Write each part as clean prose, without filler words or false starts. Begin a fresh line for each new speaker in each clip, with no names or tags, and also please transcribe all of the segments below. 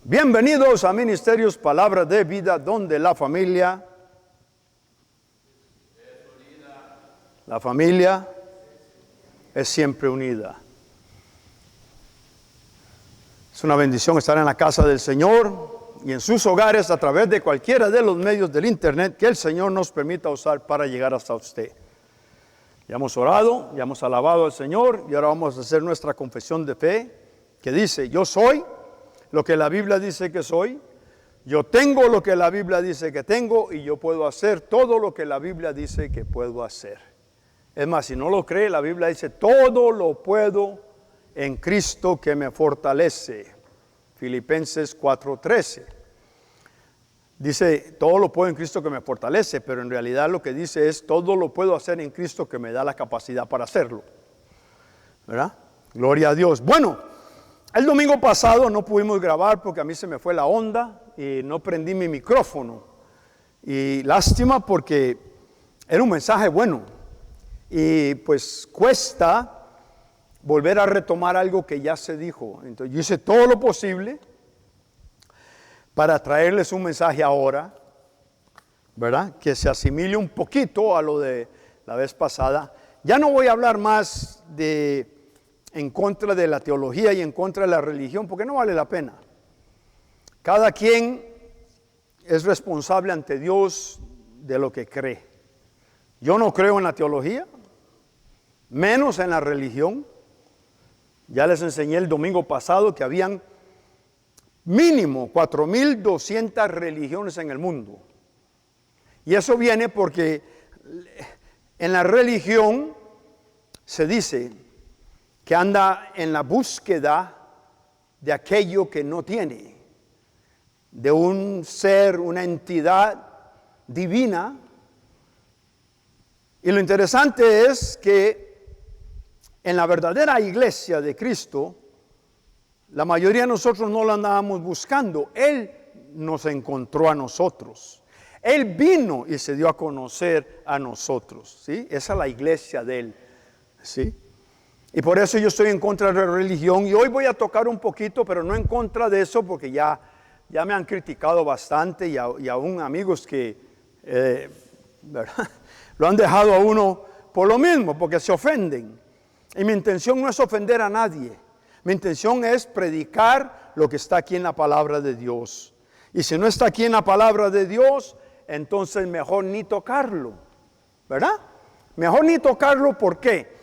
Bienvenidos a Ministerios Palabra de Vida, donde la familia es siempre unida. Es una bendición estar en la casa del Señor y en sus hogares a través de cualquiera de los medios del internet que el Señor nos permita usar para llegar hasta usted. Ya hemos orado, ya hemos alabado al Señor y ahora vamos a hacer nuestra confesión de fe que dice: yo soy lo que la Biblia dice que soy, yo tengo lo que la Biblia dice que tengo y yo puedo hacer todo lo que la Biblia dice que puedo hacer. Es más, si no lo cree, la Biblia dice: todo lo puedo en Cristo que me fortalece. Filipenses 4:13. Dice: todo lo puedo en Cristo que me fortalece, pero en realidad lo que dice es: todo lo puedo hacer en Cristo que me da la capacidad para hacerlo. ¿Verdad? Gloria a Dios. Bueno, el domingo pasado no pudimos grabar porque a mí se me fue la onda y no prendí mi micrófono. Y lástima porque era un mensaje bueno. Y pues cuesta volver a retomar algo que ya se dijo. Entonces yo hice todo lo posible para traerles un mensaje ahora, ¿verdad? Que se asimile un poquito a lo de la vez pasada. Ya no voy a hablar más en contra de la teología y en contra de la religión, porque no vale la pena. Cada quien es responsable ante Dios de lo que cree. Yo no creo en la teología, menos en la religión. Ya les enseñé el domingo pasado que habían mínimo 4.200 religiones en el mundo. Y eso viene porque en la religión se dice que anda en la búsqueda de aquello que no tiene, de un ser, una entidad divina. Y lo interesante es que en la verdadera iglesia de Cristo, la mayoría de nosotros no la andábamos buscando. Él nos encontró a nosotros. Él vino y se dio a conocer a nosotros, ¿sí? Esa es la iglesia de Él, ¿sí? Y por eso yo estoy en contra de la religión. Y hoy voy a tocar un poquito, pero no en contra de eso, porque ya me han criticado bastante y aún amigos que ¿verdad? Lo han dejado a uno por lo mismo, porque se ofenden. Y mi intención no es ofender a nadie. Mi intención es predicar lo que está aquí en la palabra de Dios. Y si no está aquí en la palabra de Dios, entonces mejor ni tocarlo, ¿verdad? Mejor ni tocarlo, ¿por qué?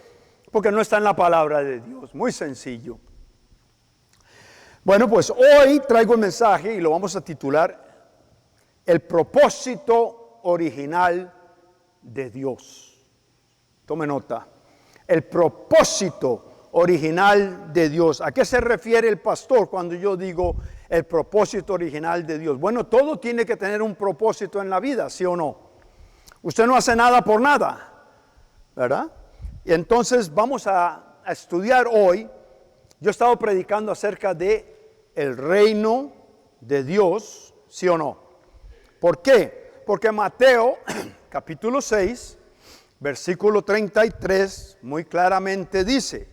Porque no está en la palabra de Dios. Muy sencillo. Bueno, pues hoy traigo el mensaje y lo vamos a titular: el propósito original de Dios. Tome nota. El propósito original de Dios. ¿A qué se refiere el pastor cuando yo digo el propósito original de Dios? Bueno, todo tiene que tener un propósito en la vida, ¿sí o no? Usted no hace nada por nada, ¿verdad? Y entonces vamos a estudiar hoy. Yo he estado predicando acerca de el reino de Dios, ¿sí o no? ¿Por qué? Porque Mateo capítulo 6, versículo 33, muy claramente dice: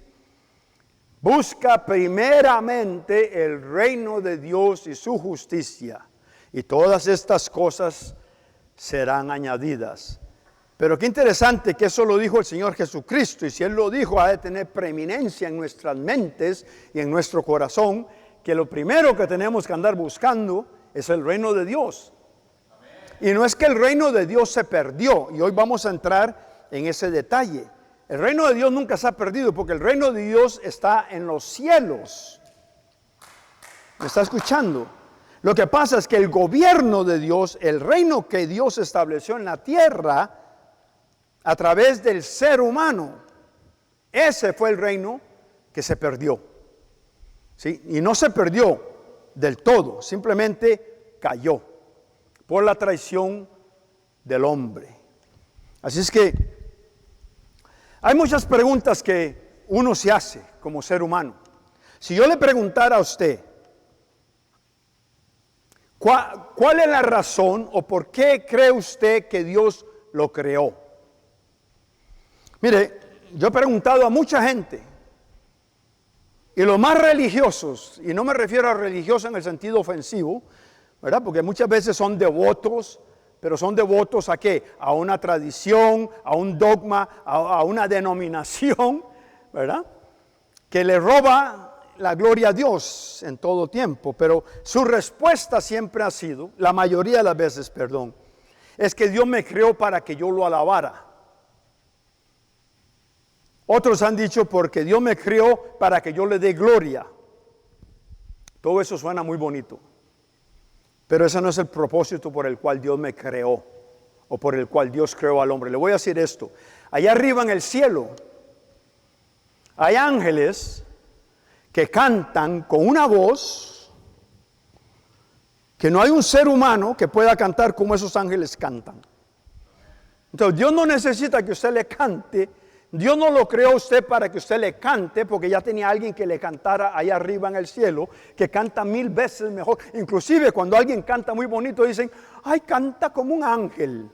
busca primeramente el reino de Dios y su justicia, y todas estas cosas serán añadidas. Pero qué interesante que eso lo dijo el Señor Jesucristo, y si Él lo dijo, ha de tener preeminencia en nuestras mentes y en nuestro corazón, que lo primero que tenemos que andar buscando es el reino de Dios. Amén. Y no es que el reino de Dios se perdió, y hoy vamos a entrar en ese detalle. El reino de Dios nunca se ha perdido, porque el reino de Dios está en los cielos. ¿Me está escuchando? Lo que pasa es que el gobierno de Dios, el reino que Dios estableció en la tierra, a través del ser humano, ese fue el reino que se perdió, ¿sí? Y no se perdió del todo, simplemente cayó por la traición del hombre. Así es que hay muchas preguntas que uno se hace como ser humano. Si yo le preguntara a usted, ¿cuál es la razón o por qué cree usted que Dios lo creó? Mire, yo he preguntado a mucha gente Y los más religiosos, y no me refiero a religiosos en el sentido ofensivo, ¿verdad? Porque muchas veces son devotos, pero son devotos ¿a qué? A una tradición, a un dogma, a una denominación, ¿verdad? Que le roba la gloria a Dios en todo tiempo. Pero su respuesta siempre ha sido, la mayoría de las veces, perdón, es que Dios me creó para que yo lo alabara. Otros han dicho porque Dios me creó para que yo le dé gloria. Todo eso suena muy bonito. Pero ese no es el propósito por el cual Dios me creó o por el cual Dios creó al hombre. Le voy a decir esto. Allá arriba en el cielo hay ángeles que cantan con una voz que no hay un ser humano que pueda cantar como esos ángeles cantan. Entonces Dios no necesita que usted le cante. Dios no lo creó a usted para que usted le cante, porque ya tenía alguien que le cantara allá arriba en el cielo, que canta 1000 veces mejor. Inclusive cuando alguien canta muy bonito dicen, ay, canta como un ángel.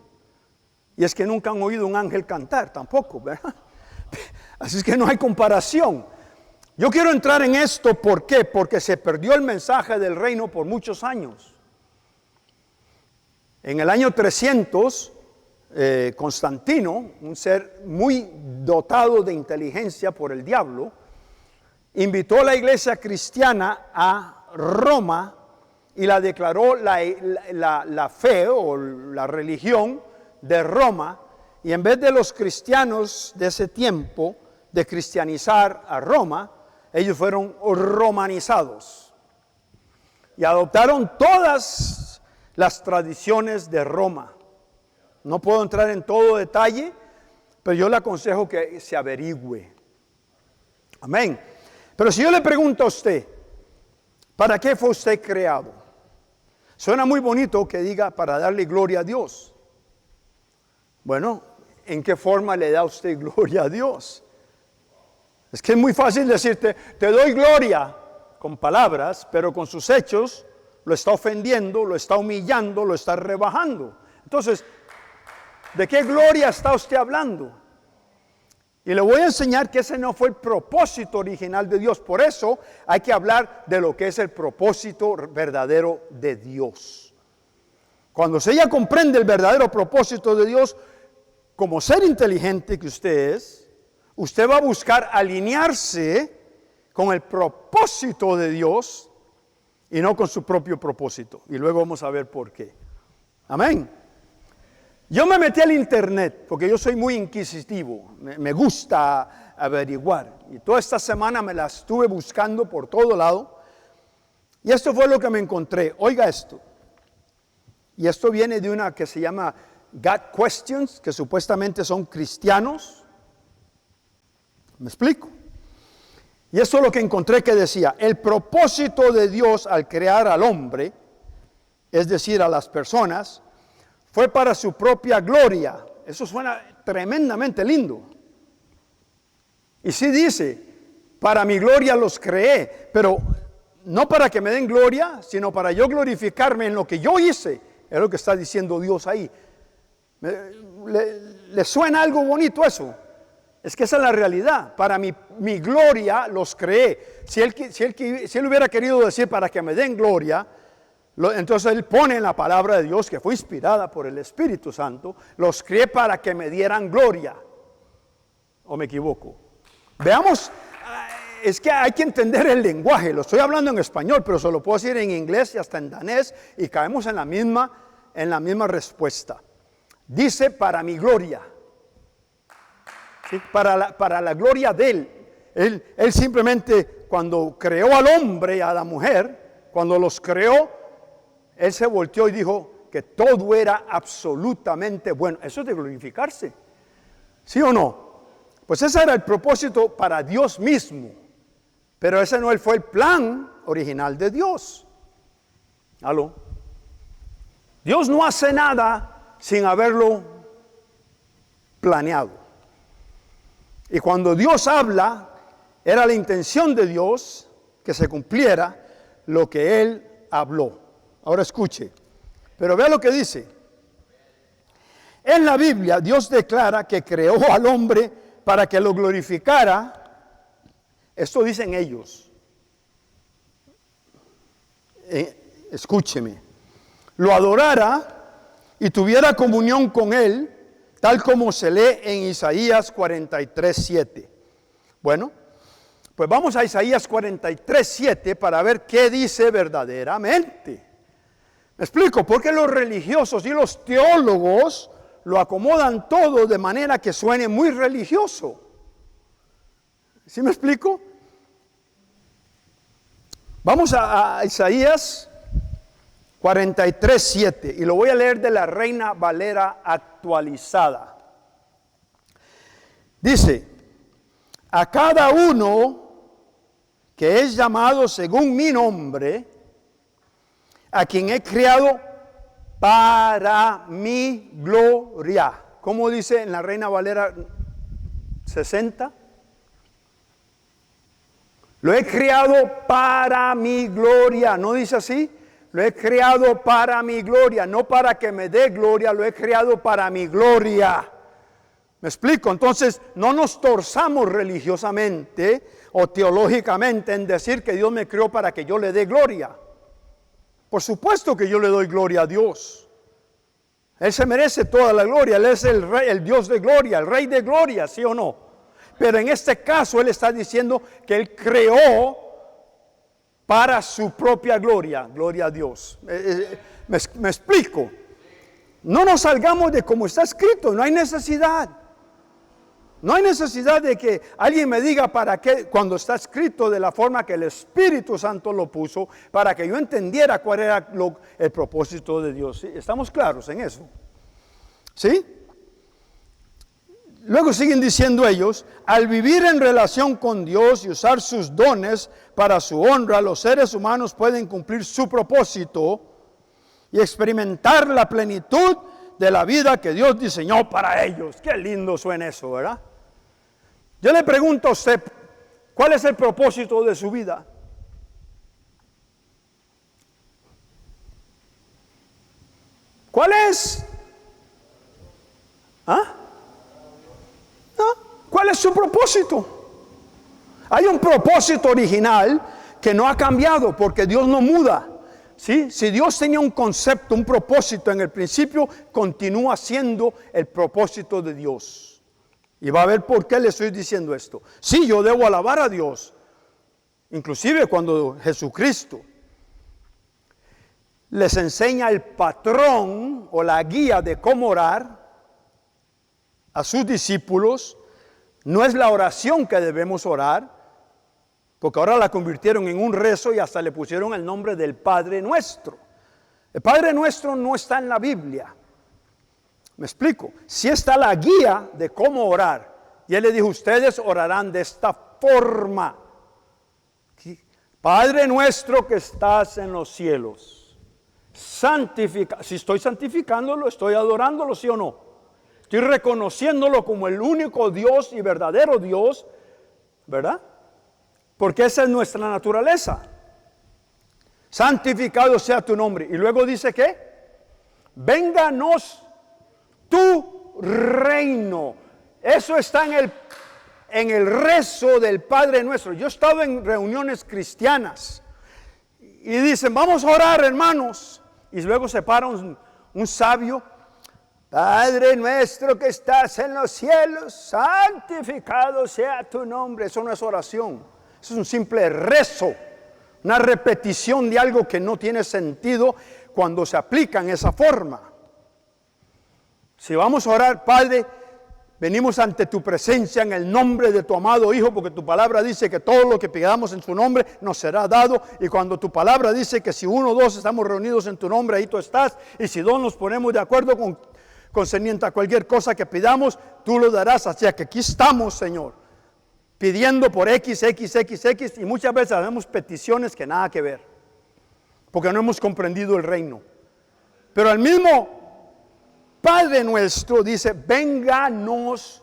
Y es que nunca han oído un ángel cantar tampoco, ¿verdad? Así es que no hay comparación. Yo quiero entrar en esto, ¿por qué? Porque se perdió el mensaje del reino por muchos años. En el año 300... Constantino, un ser muy dotado de inteligencia por el diablo, invitó a la iglesia cristiana a Roma y la declaró la fe o la religión de Roma, y en vez de los cristianos de ese tiempo de cristianizar a Roma, ellos fueron romanizados y adoptaron todas las tradiciones de Roma. No puedo entrar en todo detalle, pero yo le aconsejo que se averigüe. Amén. Pero si yo le pregunto a usted, ¿para qué fue usted creado? Suena muy bonito que diga para darle gloria a Dios. Bueno, ¿en qué forma le da usted gloria a Dios? Es que es muy fácil decirte, te doy gloria con palabras, pero con sus hechos lo está ofendiendo, lo está humillando, lo está rebajando. Entonces, ¿de qué gloria está usted hablando? Y le voy a enseñar que ese no fue el propósito original de Dios. Por eso hay que hablar de lo que es el propósito verdadero de Dios. Cuando usted ya comprende el verdadero propósito de Dios, como ser inteligente que usted es, usted va a buscar alinearse con el propósito de Dios y no con su propio propósito. Y luego vamos a ver por qué. Amén. Yo me metí al internet porque yo soy muy inquisitivo, me gusta averiguar. Y toda esta semana me la estuve buscando por todo lado. Y esto fue lo que me encontré. Oiga esto. Y esto viene de una que se llama God Questions, que supuestamente son cristianos. ¿Me explico? Y esto es lo que encontré que decía, el propósito de Dios al crear al hombre, es decir, a las personas, fue para su propia gloria. Eso suena tremendamente lindo. Y sí dice, para mi gloria los creé, pero no para que me den gloria, sino para yo glorificarme en lo que yo hice. Es lo que está diciendo Dios ahí. ¿Le suena algo bonito eso? Es que esa es la realidad. Para mi gloria los creé. Si él hubiera querido decir para que me den gloria, entonces él pone en la palabra de Dios, que fue inspirada por el Espíritu Santo, los creé para que me dieran gloria. ¿O me equivoco? Veamos, es que hay que entender el lenguaje. Lo estoy hablando en español, pero se lo puedo decir en inglés y hasta en danés, y caemos en la misma respuesta. Dice para mi gloria. ¿Sí? Para la gloria de él. Él simplemente cuando creó al hombre y a la mujer, cuando los creó, él se volteó y dijo que todo era absolutamente bueno. Eso es de glorificarse. ¿Sí o no? Pues ese era el propósito para Dios mismo. Pero ese no fue el plan original de Dios. ¿Aló? Dios no hace nada sin haberlo planeado. Y cuando Dios habla, era la intención de Dios que se cumpliera lo que Él habló. Ahora escuche, pero vea lo que dice. En la Biblia Dios declara que creó al hombre para que lo glorificara. Esto dicen ellos. escúcheme, lo adorara y tuviera comunión con él, tal como se lee en Isaías 43:7. Bueno, pues vamos a Isaías 43:7 para ver qué dice verdaderamente. ¿Me explico? Porque los religiosos y los teólogos lo acomodan todo de manera que suene muy religioso. ¿Sí me explico? Vamos a Isaías 43:7 y lo voy a leer de la Reina Valera actualizada. Dice: a cada uno que es llamado según mi nombre, a quien he creado para mi gloria. ¿Cómo dice en la Reina Valera 60? Lo he creado para mi gloria. ¿No dice así? Lo he creado para mi gloria, no para que me dé gloria, lo he creado para mi gloria. ¿Me explico? Entonces, no nos torzamos religiosamente o teológicamente en decir que Dios me creó para que yo le dé gloria. Por supuesto que yo le doy gloria a Dios. Él se merece toda la gloria, Él es el Rey, el Dios de gloria, el Rey de gloria, ¿sí o no? Pero en este caso Él está diciendo que Él creó para su propia gloria, gloria a Dios. Me explico. No nos salgamos de como está escrito, no hay necesidad. No hay necesidad de que alguien me diga para qué, cuando está escrito de la forma que el Espíritu Santo lo puso, para que yo entendiera cuál era el propósito de Dios. ¿Sí? ¿Estamos claros en eso? ¿Sí? Luego siguen diciendo ellos: al vivir en relación con Dios y usar sus dones para su honra, los seres humanos pueden cumplir su propósito y experimentar la plenitud de la vida que Dios diseñó para ellos. Qué lindo suena eso, ¿verdad? Yo le pregunto a usted, ¿cuál es el propósito de su vida? ¿Cuál es? ¿Ah? ¿Cuál es su propósito? Hay un propósito original que no ha cambiado porque Dios no muda. ¿Sí? Si Dios tenía un concepto, un propósito en el principio, continúa siendo el propósito de Dios. Y va a ver por qué le estoy diciendo esto. Sí, yo debo alabar a Dios. Inclusive cuando Jesucristo les enseña el patrón o la guía de cómo orar a sus discípulos, no es la oración que debemos orar, porque ahora la convirtieron en un rezo y hasta le pusieron el nombre del Padre Nuestro. El Padre Nuestro no está en la Biblia. ¿Me explico? Sí está la guía de cómo orar. Y Él le dijo: ustedes orarán de esta forma. Padre nuestro que estás en los cielos, santifica. Si estoy santificándolo, estoy adorándolo, ¿sí o no? Estoy reconociéndolo como el único Dios y verdadero Dios, ¿verdad? Porque esa es nuestra naturaleza. Santificado sea tu nombre. Y luego dice que vénganos tu reino. Eso está en el rezo del Padre Nuestro. Yo he estado en reuniones cristianas y dicen: vamos a orar, hermanos. Y luego se para un sabio: Padre nuestro que estás en los cielos, santificado sea tu nombre. Eso no es oración, eso es un simple rezo, una repetición de algo que no tiene sentido cuando se aplica en esa forma. Si vamos a orar: Padre, venimos ante tu presencia en el nombre de tu amado Hijo, porque tu palabra dice que todo lo que pidamos en su nombre nos será dado. Y cuando tu palabra dice que si 1 o 2 estamos reunidos en tu nombre, ahí tú estás. Y si 2 nos ponemos de acuerdo concerniente a cualquier cosa que pidamos, tú lo darás. Así que aquí estamos, Señor, pidiendo por X, y muchas veces hacemos peticiones que nada que ver, porque no hemos comprendido el reino. Pero el mismo Padre Nuestro dice: vénganos,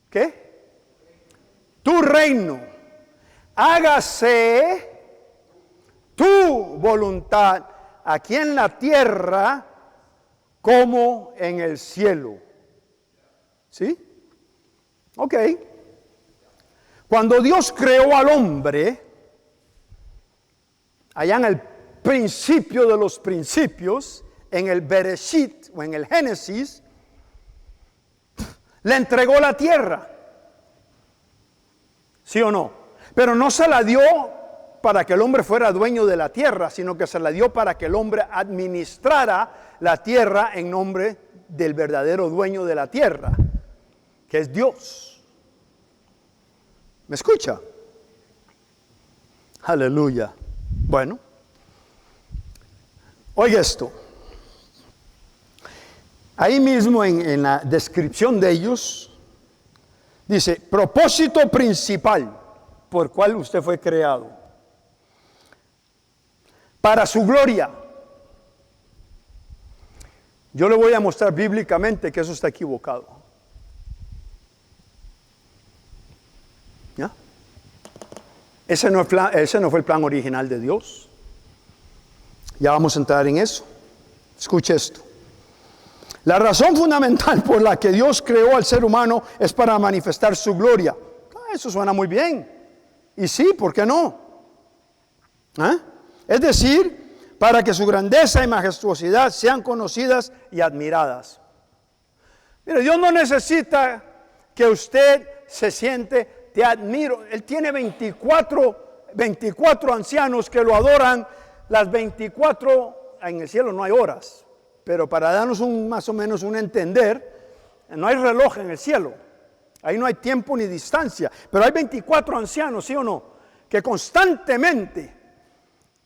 ¿qué? Tu reino, hágase tu voluntad aquí en la tierra como en el cielo. ¿Sí? Ok. Cuando Dios creó al hombre, allá en el principio de los principios, en el Bereshit o en el Génesis, le entregó la tierra. ¿Sí o no? Pero no se la dio para que el hombre fuera dueño de la tierra, sino que se la dio para que el hombre administrara la tierra en nombre del verdadero dueño de la tierra, que es Dios. ¿Me escucha? Aleluya. Bueno, oiga esto. Ahí mismo en la descripción de ellos, dice, propósito principal por cual usted fue creado, para su gloria. Yo le voy a mostrar bíblicamente que eso está equivocado. ¿Ya? Ese no fue el plan original de Dios. Ya vamos a entrar en eso. Escuche esto. La razón fundamental por la que Dios creó al ser humano es para manifestar su gloria. Eso suena muy bien. Y sí, ¿por qué no? Es decir, para que su grandeza y majestuosidad sean conocidas y admiradas. Mire, Dios no necesita que usted se siente, te admiro. Él tiene 24 ancianos que lo adoran. Las 24, en el cielo no hay horas. Pero para darnos más o menos un entender, no hay reloj en el cielo. Ahí no hay tiempo ni distancia. Pero hay 24 ancianos, ¿sí o no? Que constantemente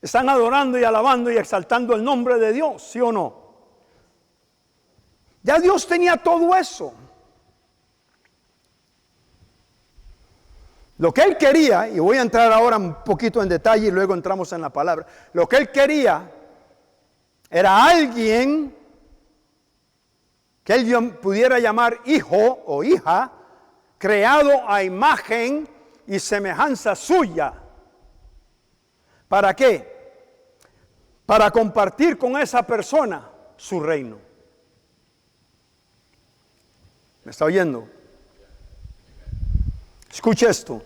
están adorando y alabando y exaltando el nombre de Dios, ¿sí o no? Ya Dios tenía todo eso. Lo que Él quería, y voy a entrar ahora un poquito en detalle y luego entramos en la palabra. Lo que Él quería era alguien que Él pudiera llamar hijo o hija, creado a imagen y semejanza suya. ¿Para qué? Para compartir con esa persona su reino. ¿Me está oyendo? Escuche esto.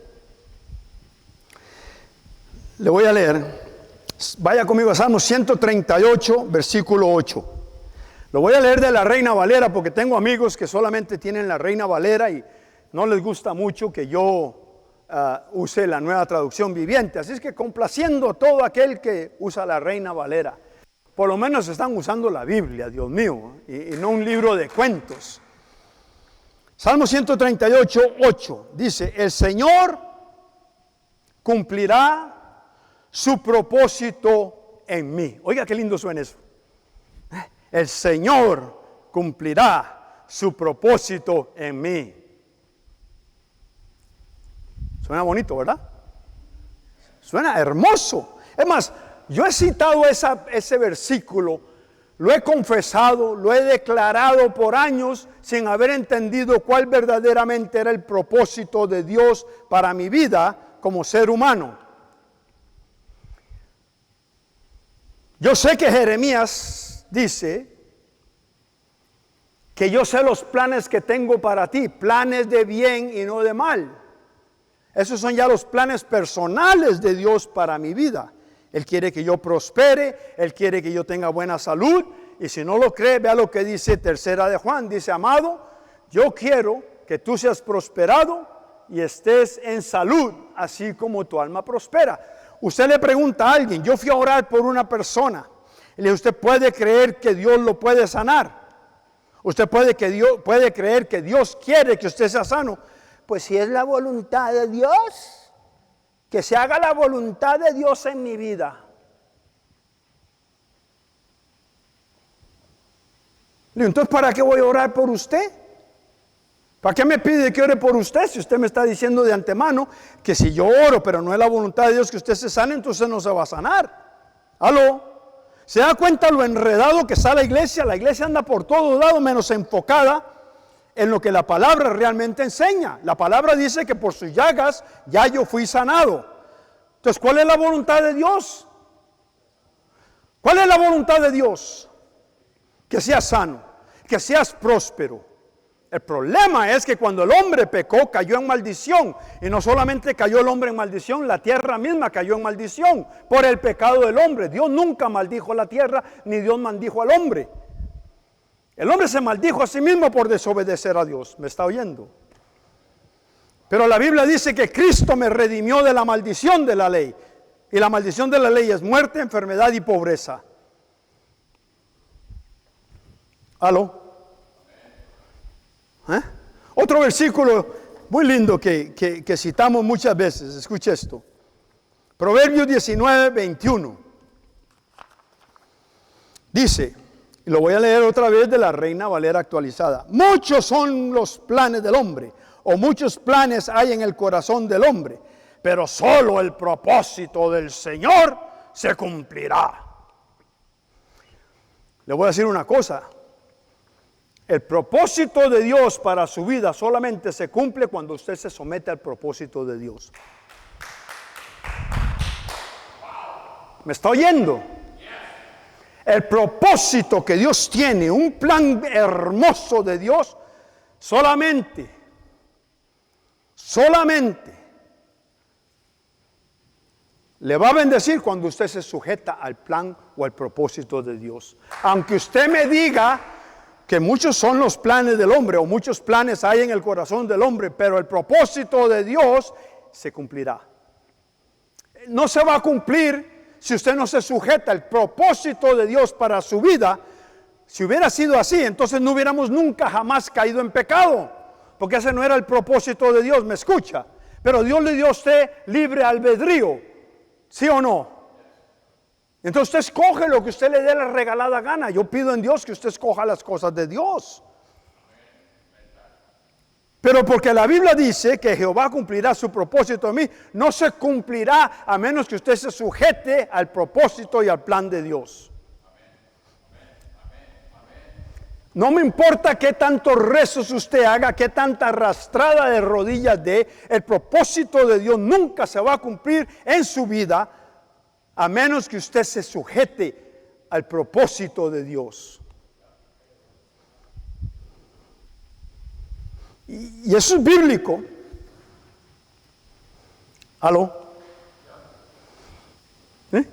Le voy a leer. Vaya conmigo a Salmo 138, versículo 8. Lo voy a leer de la Reina Valera porque tengo amigos que solamente tienen la Reina Valera y no les gusta mucho que yo use la Nueva Traducción Viviente. Así es que complaciendo a todo aquel que usa la Reina Valera. Por lo menos están usando la Biblia, Dios mío, y no un libro de cuentos. Salmo 138, 8 dice, el Señor cumplirá su propósito en mí. Oiga qué lindo suena eso. El Señor cumplirá su propósito en mí. Suena bonito, ¿verdad? Suena hermoso. Es más, yo he citado ese versículo, lo he confesado, lo he declarado por años sin haber entendido cuál verdaderamente era el propósito de Dios para mi vida como ser humano. Yo sé que Jeremías dice que yo sé los planes que tengo para ti, planes de bien y no de mal. Esos son ya los planes personales de Dios para mi vida. Él quiere que yo prospere, Él quiere que yo tenga buena salud. Y si no lo cree, vea lo que dice tercera de Juan. Dice, amado, yo quiero que tú seas prosperado y estés en salud, así como tu alma prospera. Usted le pregunta a alguien, yo fui a orar por una persona. Y le dice, ¿usted puede creer que Dios lo puede sanar? ¿Usted puede creer que Dios quiere que usted sea sano? Pues si es la voluntad de Dios, que se haga la voluntad de Dios en mi vida. Entonces, ¿para qué voy a orar por usted? ¿Para qué me pide que ore por usted? Si usted me está diciendo de antemano que si yo oro, pero no es la voluntad de Dios que usted se sane, entonces no se va a sanar. ¿Aló? ¿Se da cuenta lo enredado que está la iglesia? La iglesia anda por todo lado menos enfocada en lo que la palabra realmente enseña. La palabra dice que por sus llagas ya yo fui sanado. Entonces, ¿cuál es la voluntad de Dios? ¿Cuál es la voluntad de Dios? Que seas sano, que seas próspero. El problema es que cuando el hombre pecó, cayó en maldición. Y no solamente cayó el hombre en maldición, la tierra misma cayó en maldición por el pecado del hombre. Dios nunca maldijo la tierra, ni Dios maldijo al hombre. El hombre se maldijo a sí mismo por desobedecer a Dios. ¿Me está oyendo? Pero la Biblia dice que Cristo me redimió de la maldición de la ley. Y la maldición de la ley es muerte, enfermedad y pobreza. ¿Aló? Otro versículo muy lindo que citamos muchas veces. Escuche esto. Proverbios 19, 21. Dice, y lo voy a leer otra vez de la Reina Valera actualizada. Muchos son los planes del hombre, o muchos planes hay en el corazón del hombre, pero solo el propósito del Señor se cumplirá. Le voy a decir una cosa. El propósito de Dios para su vida solamente se cumple cuando usted se somete al propósito de Dios. ¿Me está oyendo? El propósito que Dios tiene, un plan hermoso de Dios, solamente le va a bendecir cuando usted se sujeta al plan o al propósito de Dios. Aunque usted me diga que muchos son los planes del hombre, o muchos planes hay en el corazón del hombre, pero el propósito de Dios se cumplirá. No se va a cumplir si usted no se sujeta al propósito de Dios para su vida. Si hubiera sido así, entonces no hubiéramos nunca jamás caído en pecado, porque ese no era el propósito de Dios. ¿Me escucha? Pero Dios le dio a usted libre albedrío, ¿sí o no? Entonces usted escoge lo que usted le dé la regalada gana. Yo pido en Dios que usted escoja las cosas de Dios. Pero porque la Biblia dice que Jehová cumplirá su propósito en mí, no se cumplirá a menos que usted se sujete al propósito y al plan de Dios. No me importa qué tantos rezos usted haga, qué tanta arrastrada de rodillas dé, el propósito de Dios nunca se va a cumplir en su vida a menos que usted se sujete al propósito de Dios. Y eso es bíblico. ¿Aló?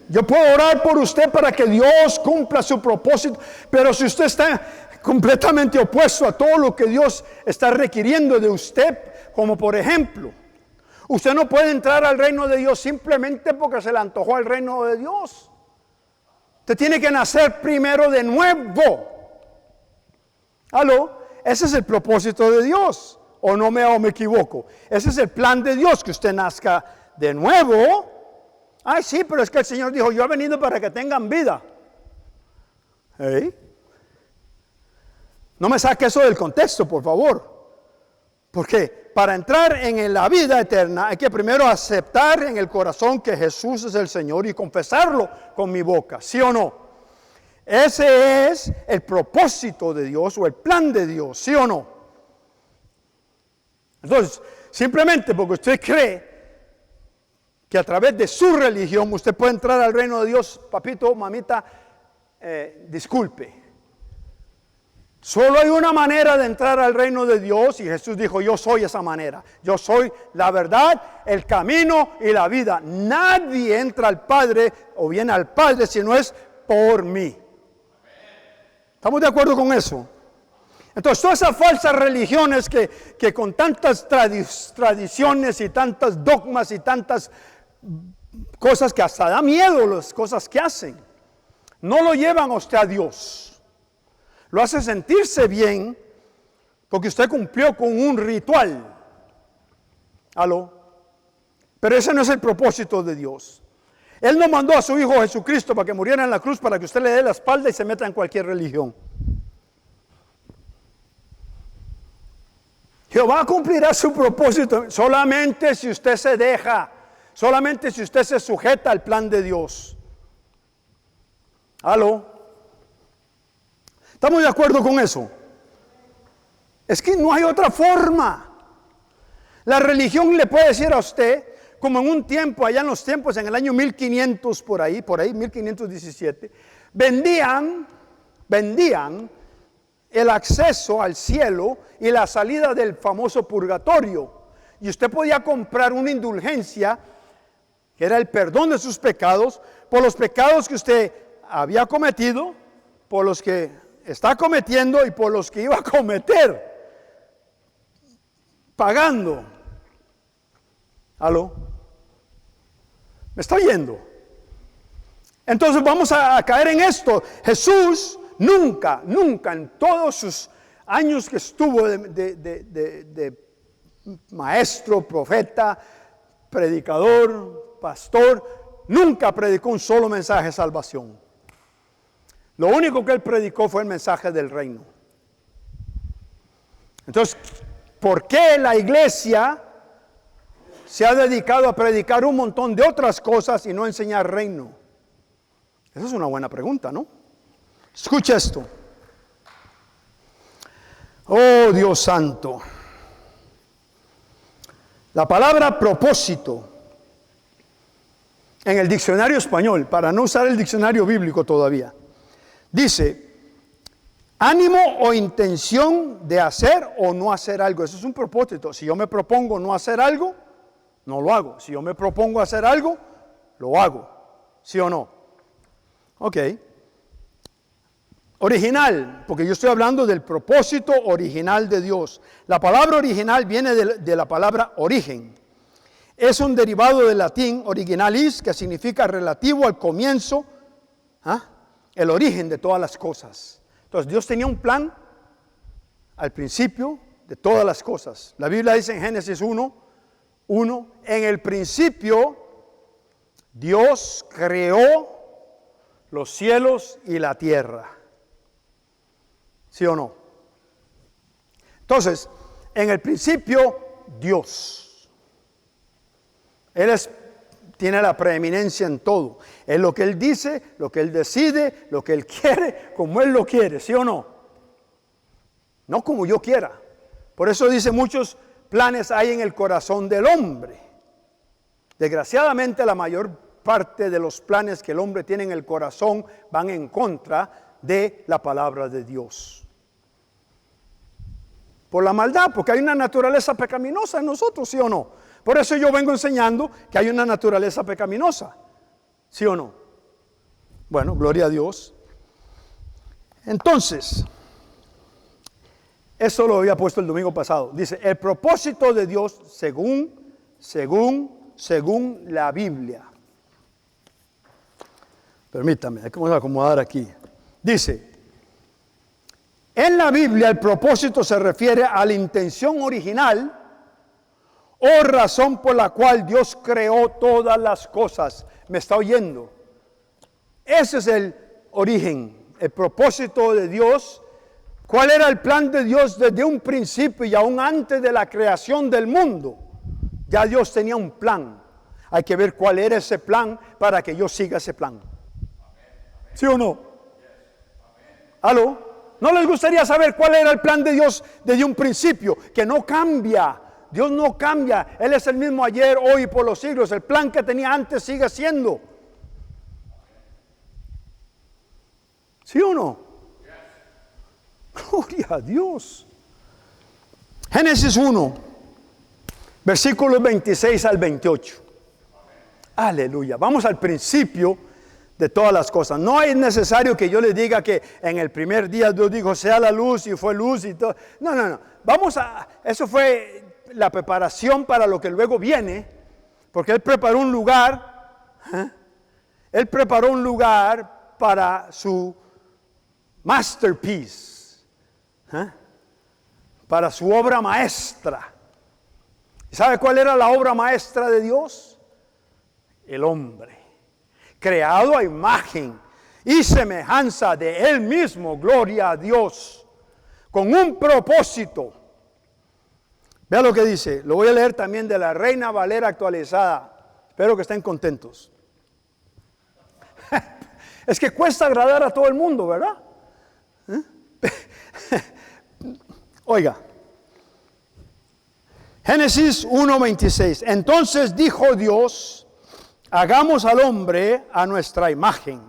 Yo puedo orar por usted para que Dios cumpla su propósito, pero si usted está completamente opuesto a todo lo que Dios está requiriendo de usted, como por ejemplo, usted no puede entrar al reino de Dios simplemente porque se le antojó el reino de Dios. Usted tiene que nacer primero de nuevo. ¿Aló? Ese es el propósito de Dios. ¿O me equivoco? Ese es el plan de Dios, que usted nazca de nuevo. Ay, sí, pero es que el Señor dijo, yo he venido para que tengan vida. No me saque eso del contexto, por favor. Porque para entrar en la vida eterna hay que primero aceptar en el corazón que Jesús es el Señor y confesarlo con mi boca, ¿sí o no? Ese es el propósito de Dios o el plan de Dios, ¿sí o no? Entonces, simplemente porque usted cree que a través de su religión usted puede entrar al reino de Dios, papito, mamita, disculpe. Solo hay una manera de entrar al reino de Dios y Jesús dijo, yo soy esa manera. Yo soy la verdad, el camino y la vida. Nadie entra al Padre o viene al Padre si no es por mí. ¿Estamos de acuerdo con eso? Entonces, todas esas falsas religiones que con tantas tradiciones y tantos dogmas y tantas cosas que hasta da miedo las cosas que hacen, no lo llevan a usted a Dios. Lo hace sentirse bien porque usted cumplió con un ritual. ¿Aló? Pero ese no es el propósito de Dios. Él no mandó a su Hijo Jesucristo para que muriera en la cruz para que usted le dé la espalda y se meta en cualquier religión. Jehová cumplirá su propósito solamente si usted se deja, solamente si usted se sujeta al plan de Dios. ¿Aló? ¿Estamos de acuerdo con eso? Es que no hay otra forma. La religión le puede decir a usted, como en un tiempo, allá en los tiempos, en el año 1500 por ahí 1517, vendían el acceso al cielo y la salida del famoso purgatorio. Y usted podía comprar una indulgencia, que era el perdón de sus pecados, por los pecados que usted había cometido, por los que está cometiendo y por los que iba a cometer, pagando. ¿Aló? ¿Me está oyendo? Entonces vamos a caer en esto. Jesús nunca en todos sus años que estuvo de maestro, profeta, predicador, pastor, nunca predicó un solo mensaje de salvación. Lo único que él predicó fue el mensaje del reino. Entonces, ¿por qué la iglesia se ha dedicado a predicar un montón de otras cosas y no a enseñar reino? Esa es una buena pregunta, ¿no? Escucha esto. Oh, Dios santo. La palabra propósito en el diccionario español, para no usar el diccionario bíblico todavía, dice: ánimo o intención de hacer o no hacer algo. Eso es un propósito. Si yo me propongo no hacer algo, no lo hago. Si yo me propongo hacer algo, lo hago. ¿Sí o no? Ok. Original, porque yo estoy hablando del propósito original de Dios. La palabra original viene de la palabra origen. Es un derivado del latín originalis, que significa relativo al comienzo, el origen de todas las cosas. Entonces Dios tenía un plan al principio de todas las cosas. La Biblia dice en Génesis 1:1, en el principio Dios creó los cielos y la tierra. ¿Sí o no? Entonces, en el principio, Dios. Él tiene la preeminencia en todo. Es lo que Él dice, lo que Él decide, lo que Él quiere, como Él lo quiere, ¿sí o no? No como yo quiera. Por eso dice, muchos planes hay en el corazón del hombre. Desgraciadamente, la mayor parte de los planes que el hombre tiene en el corazón van en contra de la palabra de Dios. Por la maldad, porque hay una naturaleza pecaminosa en nosotros, ¿sí o no? Por eso yo vengo enseñando que hay una naturaleza pecaminosa, ¿sí o no? Bueno, gloria a Dios. Entonces, eso lo había puesto el domingo pasado. Dice, el propósito de Dios según la Biblia. Permítame, vamos a acomodar aquí. Dice, en la Biblia el propósito se refiere a la intención original o razón por la cual Dios creó todas las cosas. ¿Me está oyendo? Ese es el origen, el propósito de Dios. ¿Cuál era el plan de Dios desde un principio y aún antes de la creación del mundo? Ya Dios tenía un plan. Hay que ver cuál era ese plan para que yo siga ese plan. ¿Sí o no? ¿Aló? ¿No les gustaría saber cuál era el plan de Dios desde un principio? Que no cambia. Dios no cambia. Él es el mismo ayer, hoy y por los siglos. El plan que tenía antes sigue siendo. ¿Sí o no? Gloria a Dios. Génesis 1, versículos 26 al 28. Aleluya. Vamos al principio de todas las cosas. No es necesario que yo les diga que en el primer día Dios dijo sea la luz y fue luz y todo. No. Eso fue la preparación para lo que luego viene, porque Él preparó un lugar. Él preparó un lugar para su masterpiece, para su obra maestra. ¿Sabe cuál era la obra maestra de Dios? El hombre, creado a imagen y semejanza de Él mismo, gloria a Dios, con un propósito. Vea lo que dice, lo voy a leer también de la Reina Valera actualizada. Espero que estén contentos. Es que cuesta agradar a todo el mundo, ¿verdad? Oiga, Génesis 1:26. Entonces dijo Dios, hagamos al hombre a nuestra imagen,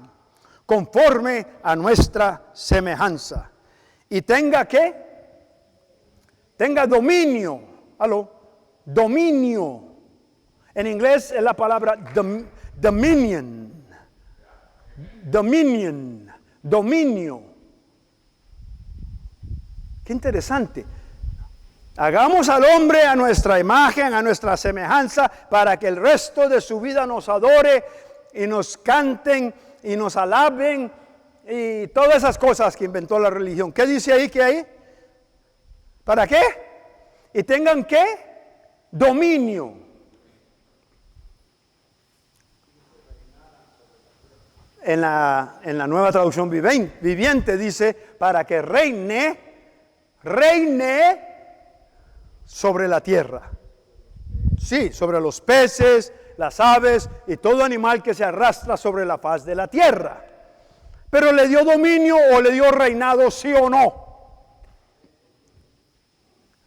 conforme a nuestra semejanza, Y tenga ¿qué? Tenga dominio. ¿Aló? Dominio. En inglés es la palabra dominion. Dominion. Dominio. Qué interesante. Hagamos al hombre a nuestra imagen, a nuestra semejanza, para que el resto de su vida nos adore y nos canten y nos alaben y todas esas cosas que inventó la religión. ¿Qué dice ahí que hay? ¿Para qué? Y tengan ¿qué? Dominio. En la nueva traducción viviente dice, para que reine sobre la tierra. Sí, sobre los peces, las aves y todo animal que se arrastra sobre la faz de la tierra. Pero ¿le dio dominio o le dio reinado, sí o no?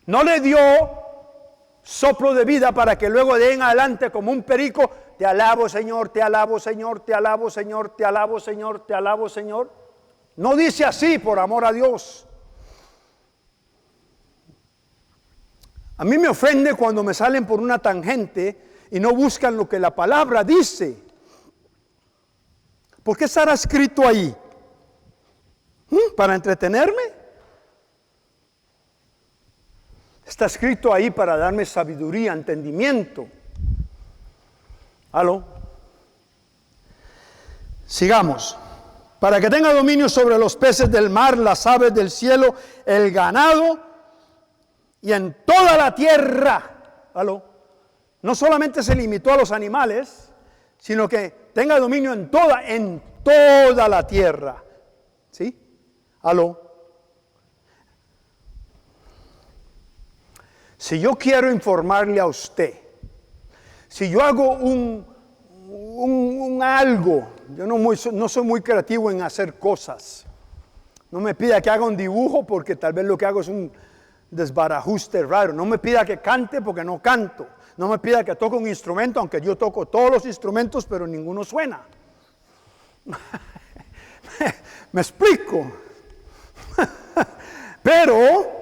No le dio soplo de vida para que luego de en adelante como un perico, te alabo Señor, te alabo Señor, te alabo Señor, te alabo Señor, te alabo Señor. No dice así, por amor a Dios. A mí me ofende cuando me salen por una tangente y no buscan lo que la palabra dice. ¿Por qué estará escrito ahí? ¿Para entretenerme? Está escrito ahí para darme sabiduría, entendimiento. ¿Aló? Sigamos. Para que tenga dominio sobre los peces del mar, las aves del cielo, el ganado y en toda la tierra. ¿Aló? No solamente se limitó a los animales, sino que tenga dominio en toda la tierra. ¿Sí? ¿Aló? Si yo quiero informarle a usted, si yo hago un algo, yo no soy muy creativo en hacer cosas. No me pida que haga un dibujo porque tal vez lo que hago es un desbarajuste raro. No me pida que cante porque no canto. No me pida que toque un instrumento, aunque yo toco todos los instrumentos, pero ninguno suena. ¿Me explico? Pero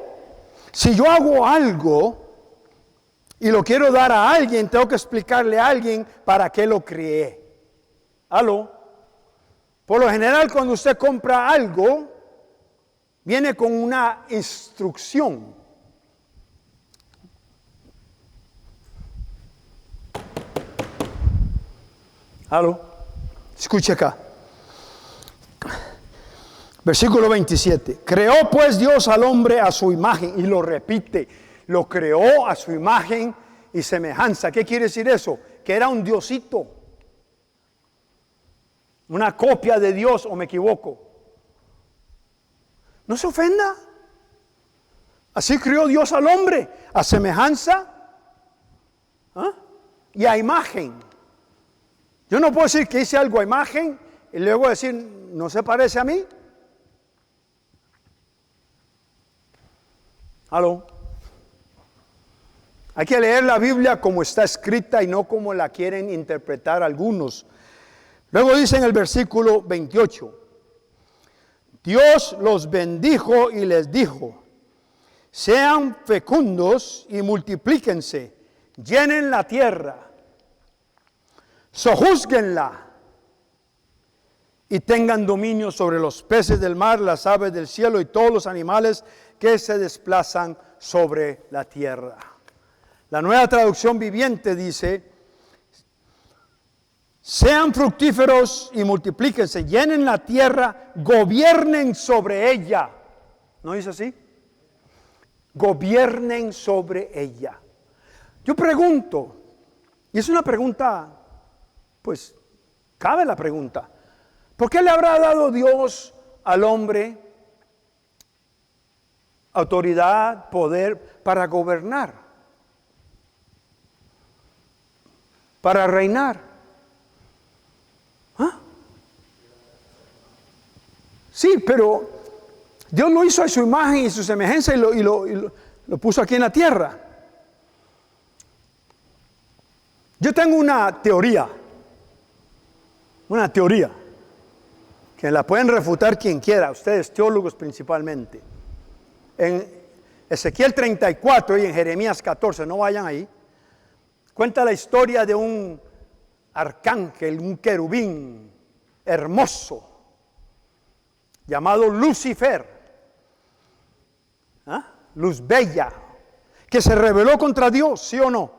si yo hago algo y lo quiero dar a alguien, tengo que explicarle a alguien para qué lo creé. ¿Aló? Por lo general, cuando usted compra algo, viene con una instrucción. ¿Aló? Escuche acá. Versículo 27. Creó pues Dios al hombre a su imagen, y lo repite, lo creó a su imagen y semejanza. ¿Qué quiere decir eso? Que era un diosito, una copia de Dios, ¿o me equivoco? No se ofenda. Así creó Dios al hombre, a semejanza y a imagen. Yo no puedo decir que hice algo a imagen y luego decir, no se parece a mí. ¿Aló? Hay que leer la Biblia como está escrita y no como la quieren interpretar algunos. Luego dice en el versículo 28, Dios los bendijo y les dijo, sean fecundos y multiplíquense, llenen la tierra, sojúzguenla y tengan dominio sobre los peces del mar, las aves del cielo y todos los animales que se desplazan sobre la tierra. La nueva traducción viviente dice, sean fructíferos y multiplíquense, llenen la tierra, gobiernen sobre ella. ¿No dice así? Gobiernen sobre ella. Yo pregunto, y es una pregunta, pues, cabe la pregunta, ¿por qué le habrá dado Dios al hombre autoridad, poder para gobernar, para reinar? Sí, pero Dios lo hizo a su imagen y su semejanza y lo puso aquí en la tierra. Yo tengo una teoría, que la pueden refutar quien quiera, ustedes teólogos principalmente. En Ezequiel 34 y en Jeremías 14, no vayan ahí, cuenta la historia de un arcángel, un querubín hermoso, llamado Lucifer, luz bella, que se rebeló contra Dios, ¿sí o no?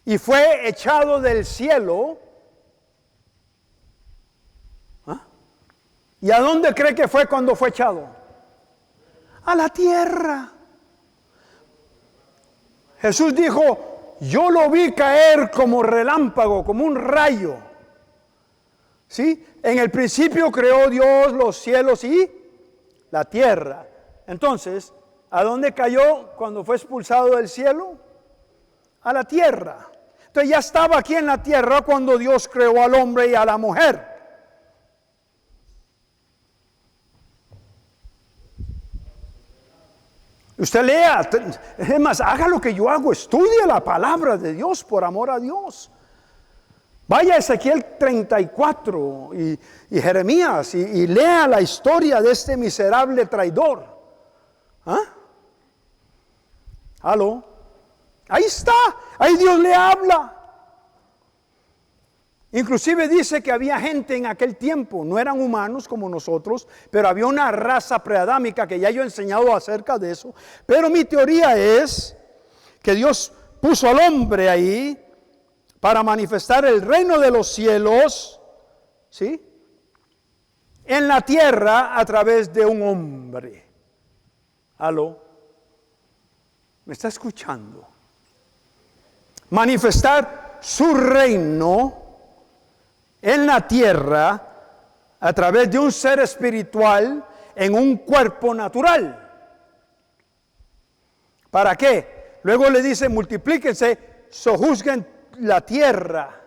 Y fue echado del cielo. ¿Y a dónde cree que fue cuando fue echado? A la tierra. Jesús dijo, yo lo vi caer como relámpago, como un rayo. ¿Sí? En el principio creó Dios los cielos y la tierra. Entonces, ¿a dónde cayó cuando fue expulsado del cielo? A la tierra. Entonces ya estaba aquí en la tierra cuando Dios creó al hombre y a la mujer. Usted lea, es más, haga lo que yo hago, estudie la palabra de Dios por amor a Dios. Vaya a Ezequiel 34 y Jeremías y lea la historia de este miserable traidor. ¿Aló? Ahí está, ahí Dios le habla. Inclusive dice que había gente en aquel tiempo, no eran humanos como nosotros, pero había una raza preadámica que ya yo he enseñado acerca de eso. Pero mi teoría es que Dios puso al hombre ahí para manifestar el reino de los cielos, ¿sí?, en la tierra a través de un hombre. ¿Aló? ¿Me está escuchando? Manifestar su reino en la tierra a través de un ser espiritual en un cuerpo natural. ¿Para qué? Luego le dice, multiplíquense, sojuzguen la tierra.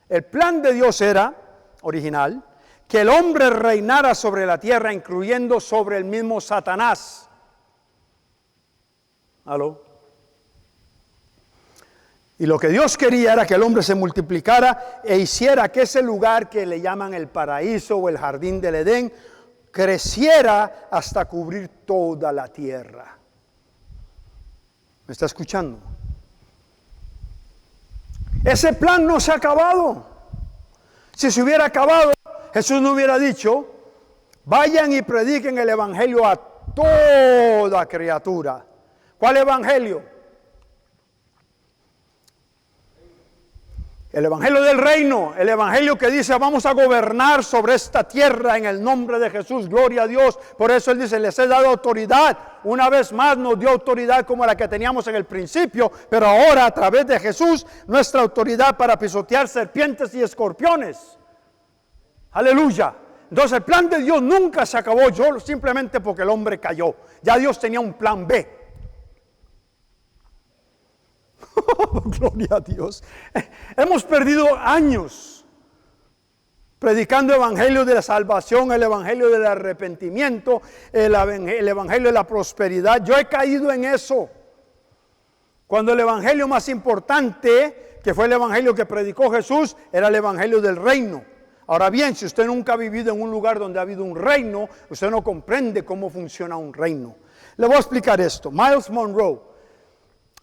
El plan de Dios era, original, que el hombre reinara sobre la tierra, incluyendo sobre el mismo Satanás. ¿Aló? Y lo que Dios quería era que el hombre se multiplicara e hiciera que ese lugar que le llaman el paraíso o el jardín del Edén creciera hasta cubrir toda la tierra. ¿Me está escuchando? Ese plan no se ha acabado. Si se hubiera acabado, Jesús no hubiera dicho, vayan y prediquen el evangelio a toda criatura. ¿Cuál evangelio? El evangelio del reino, el evangelio que dice vamos a gobernar sobre esta tierra en el nombre de Jesús, gloria a Dios. Por eso Él dice, les he dado autoridad. Una vez más nos dio autoridad como la que teníamos en el principio, pero ahora a través de Jesús, nuestra autoridad para pisotear serpientes y escorpiones. Aleluya. Entonces el plan de Dios nunca se acabó, yo simplemente porque el hombre cayó. Ya Dios tenía un plan B. Gloria a Dios. Hemos perdido años predicando el evangelio de la salvación, el evangelio del arrepentimiento, el evangelio de la prosperidad. Yo he caído en eso. Cuando el evangelio más importante, que fue el evangelio que predicó Jesús, era el evangelio del reino. Ahora bien, si usted nunca ha vivido en un lugar donde ha habido un reino, usted no comprende cómo funciona un reino. Le voy a explicar esto. Miles Monroe,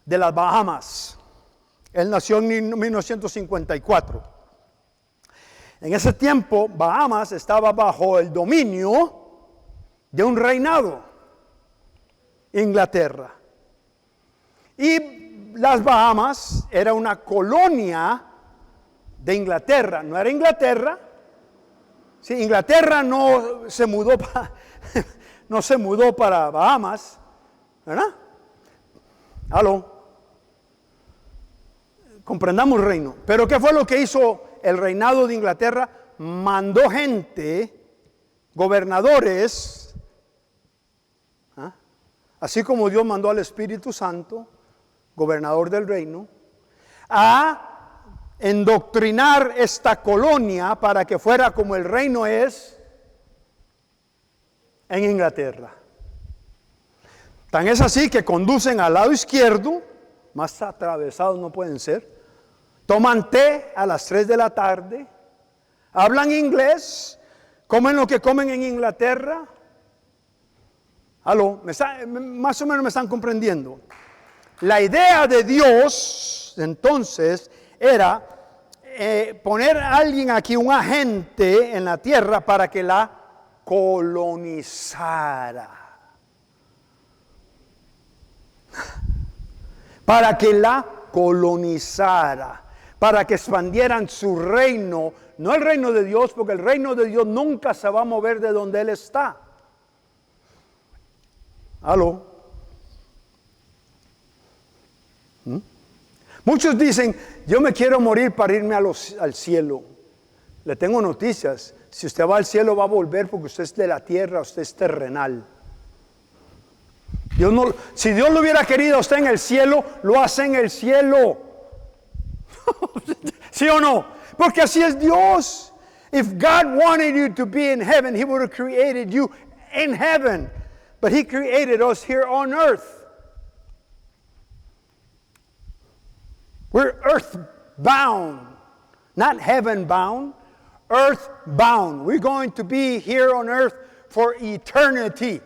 de las Bahamas. Él nació en 1954. En ese tiempo, Bahamas estaba bajo el dominio de un reinado, Inglaterra. Y las Bahamas era una colonia de Inglaterra. No era Inglaterra. Sí, Inglaterra no se mudó para Bahamas, ¿verdad? ¿Aló? Comprendamos reino. Pero ¿qué fue lo que hizo el reinado de Inglaterra? Mandó gente, gobernadores, así como Dios mandó al Espíritu Santo, gobernador del reino, a endoctrinar esta colonia para que fuera como el reino es en Inglaterra. Tan es así que conducen al lado izquierdo, más atravesados no pueden ser, toman té a las 3 de la tarde, hablan inglés, comen lo que comen en Inglaterra, Aló, más o menos me están comprendiendo. La idea de Dios, entonces, era poner a alguien aquí, un agente en la tierra, para que la colonizara. Para que la colonizara, para que expandieran su reino, no el reino de Dios, porque el reino de Dios nunca se va a mover de donde Él está. ¿Aló? Muchos dicen, yo me quiero morir para irme al cielo. Le tengo noticias, si usted va al cielo va a volver porque usted es de la tierra, usted es terrenal. Si Dios lo hubiera querido a usted en el cielo, lo hace en el cielo. ¿Sí o no? Porque así es Dios. If God wanted you to be in heaven, He would have created you in heaven. But He created us here on earth. We're earthbound, not heaven-bound. Earthbound. We're going to be here on earth for eternity.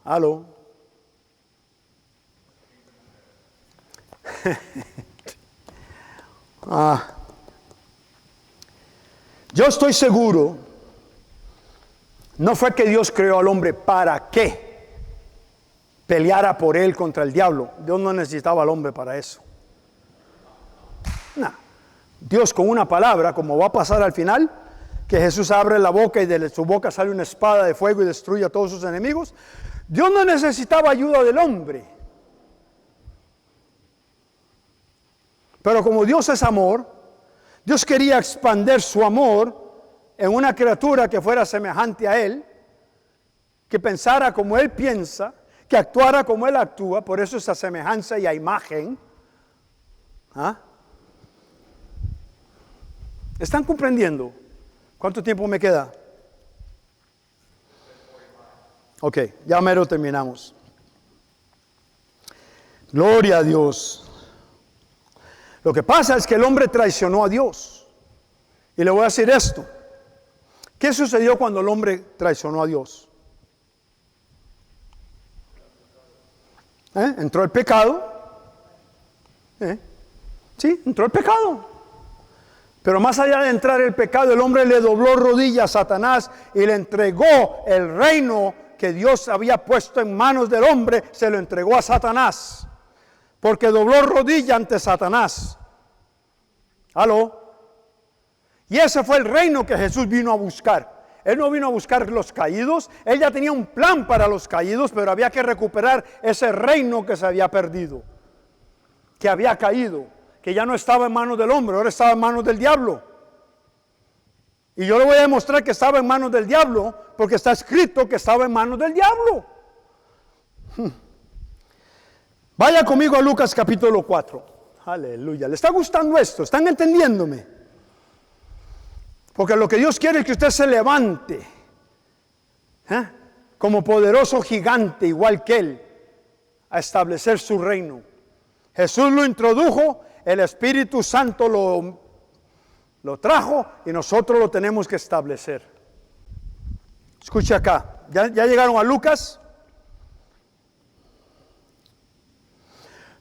¿Aló? Yo estoy seguro, no fue que Dios creó al hombre para que peleara por él contra el diablo. Dios no necesitaba al hombre para eso. No. Dios con una palabra, como va a pasar al final, que Jesús abre la boca y de su boca sale una espada de fuego y destruye a todos sus enemigos. Dios no necesitaba ayuda del hombre. Pero como Dios es amor, Dios quería expandir su amor en una criatura que fuera semejante a Él, que pensara como Él piensa, que actuara como Él actúa, por eso esa semejanza y a imagen. ¿Están comprendiendo? ¿Cuánto tiempo me queda? Ok, ya mero terminamos. Gloria a Dios. Lo que pasa es que el hombre traicionó a Dios. Y le voy a decir esto. ¿Qué sucedió cuando el hombre traicionó a Dios? Entró el pecado. Sí, entró el pecado. Pero más allá de entrar el pecado, el hombre le dobló rodillas a Satanás y le entregó el reino que Dios había puesto en manos del hombre, se lo entregó a Satanás, porque dobló rodilla ante Satanás. ¿Aló? Y ese fue el reino que Jesús vino a buscar. Él no vino a buscar los caídos, Él ya tenía un plan para los caídos, pero había que recuperar ese reino que se había perdido, que había caído, que ya no estaba en manos del hombre, ahora estaba en manos del diablo. Y yo le voy a demostrar que estaba en manos del diablo, porque está escrito que estaba en manos del diablo. Vaya conmigo a Lucas capítulo 4. Aleluya. ¿Le está gustando esto? ¿Están entendiéndome? Porque lo que Dios quiere es que usted se levante como poderoso gigante, igual que Él, a establecer su reino. Jesús lo introdujo, el Espíritu Santo lo trajo y nosotros lo tenemos que establecer. Escuche acá, ¿ya llegaron a Lucas?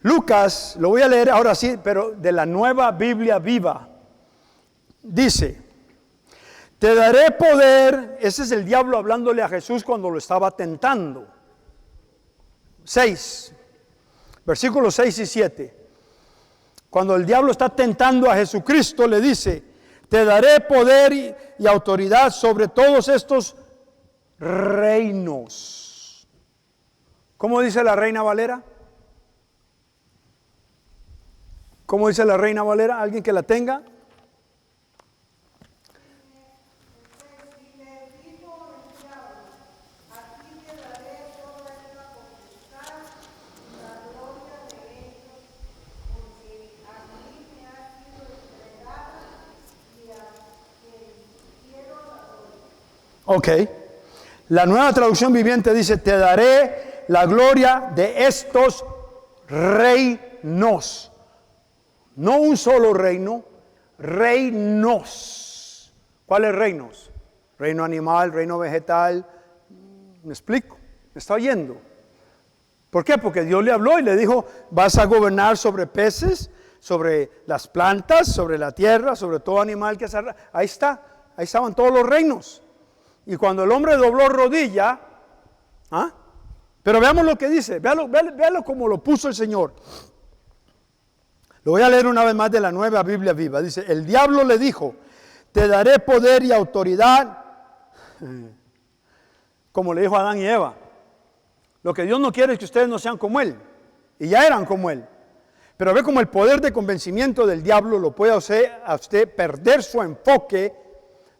Lucas, lo voy a leer ahora sí, pero de la Nueva Biblia Viva. Dice, te daré poder, ese es el diablo hablándole a Jesús cuando lo estaba tentando. 6, versículos 6 y 7. Cuando el diablo está tentando a Jesucristo, le dice, te daré poder y autoridad sobre todos estos reinos. ¿Cómo dice la Reina Valera? ¿Cómo dice la Reina Valera? ¿Alguien que la tenga? Ok, la Nueva Traducción Viviente dice, te daré la gloria de estos reinos. No un solo reino, reinos. ¿Cuáles reinos? Reino animal, reino vegetal, ¿Me explico? ¿Me está oyendo? ¿Por qué? Porque Dios le habló y le dijo, vas a gobernar sobre peces, sobre las plantas, sobre la tierra, sobre todo animal que se... Ahí está, ahí estaban todos los reinos. Y cuando el hombre dobló rodilla, pero veamos lo que dice, véalo como lo puso el Señor. Lo voy a leer una vez más de la Nueva Biblia Viva. Dice, el diablo le dijo, te daré poder y autoridad, como le dijo a Adán y Eva. Lo que Dios no quiere es que ustedes no sean como Él, y ya eran como Él. Pero ve como el poder de convencimiento del diablo lo puede hacer a usted perder su enfoque,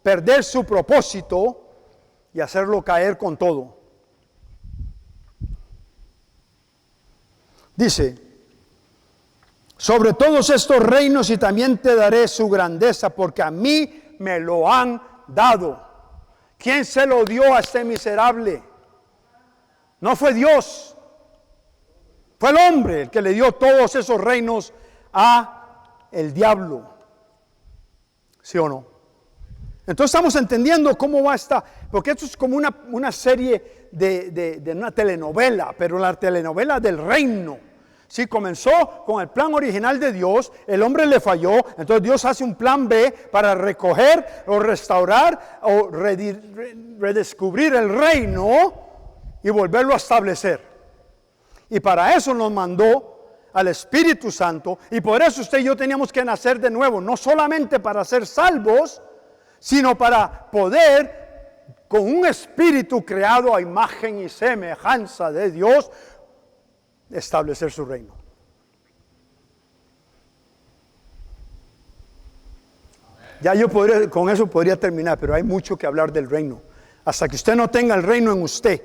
perder su propósito y hacerlo caer con todo. Dice, sobre todos estos reinos y también te daré su grandeza, porque a mí me lo han dado. ¿Quién se lo dio a este miserable? No fue Dios. Fue el hombre el que le dio todos esos reinos a el diablo. ¿Sí o no? Entonces estamos entendiendo cómo va esta, porque esto es como una serie de una telenovela, pero la telenovela del reino. Sí, comenzó con el plan original de Dios, el hombre le falló, entonces Dios hace un plan B para recoger o restaurar o redescubrir el reino y volverlo a establecer. Y para eso nos mandó al Espíritu Santo, y por eso usted y yo teníamos que nacer de nuevo, no solamente para ser salvos, sino para poder, con un espíritu creado a imagen y semejanza de Dios, establecer su reino. Ya yo con eso podría terminar, pero hay mucho que hablar del reino. Hasta que usted no tenga el reino en usted,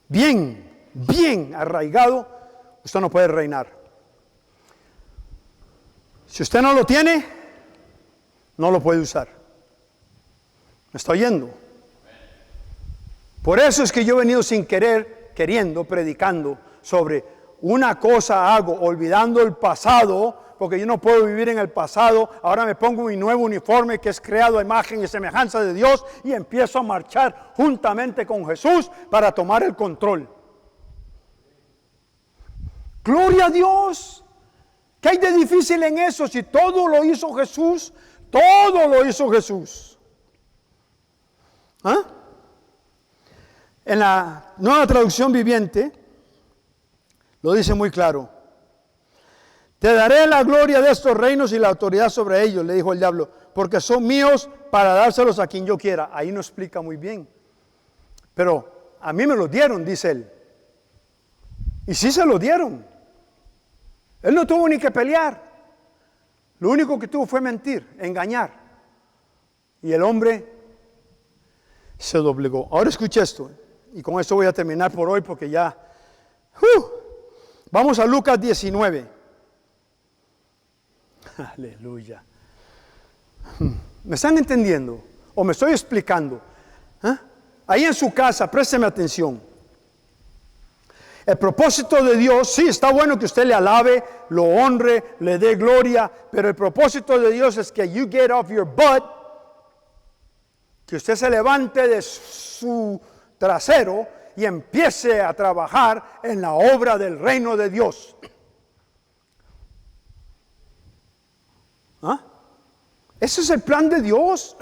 bien arraigado, usted no puede reinar. Si usted no lo tiene, no lo puede usar. ¿Me está oyendo? Por eso es que yo he venido sin querer, queriendo, predicando sobre una cosa hago, olvidando el pasado, porque yo no puedo vivir en el pasado. Ahora me pongo mi nuevo uniforme que es creado a imagen y semejanza de Dios y empiezo a marchar juntamente con Jesús para tomar el control. Gloria a Dios. ¿Qué hay de difícil en eso? Si todo lo hizo Jesús, todo lo hizo Jesús. En la Nueva Traducción Viviente lo dice muy claro. Te daré la gloria de estos reinos y la autoridad sobre ellos, le dijo el diablo, porque son míos para dárselos a quien yo quiera. Ahí no explica muy bien. Pero a mí me los dieron, dice él. Y sí se los dieron. Él no tuvo ni que pelear. Lo único que tuvo fue mentir, engañar. Y el hombre se doblegó. Ahora escuche esto. Y con esto voy a terminar por hoy porque ya... Vamos a Lucas 19. Aleluya. ¿Me están entendiendo? ¿O me estoy explicando? Ahí en su casa, présteme atención. El propósito de Dios, sí, está bueno que usted le alabe, lo honre, le dé gloria, pero el propósito de Dios es que you get off your butt, que usted se levante de su trasero y empiece a trabajar en la obra del reino de Dios. Ese es el plan de Dios.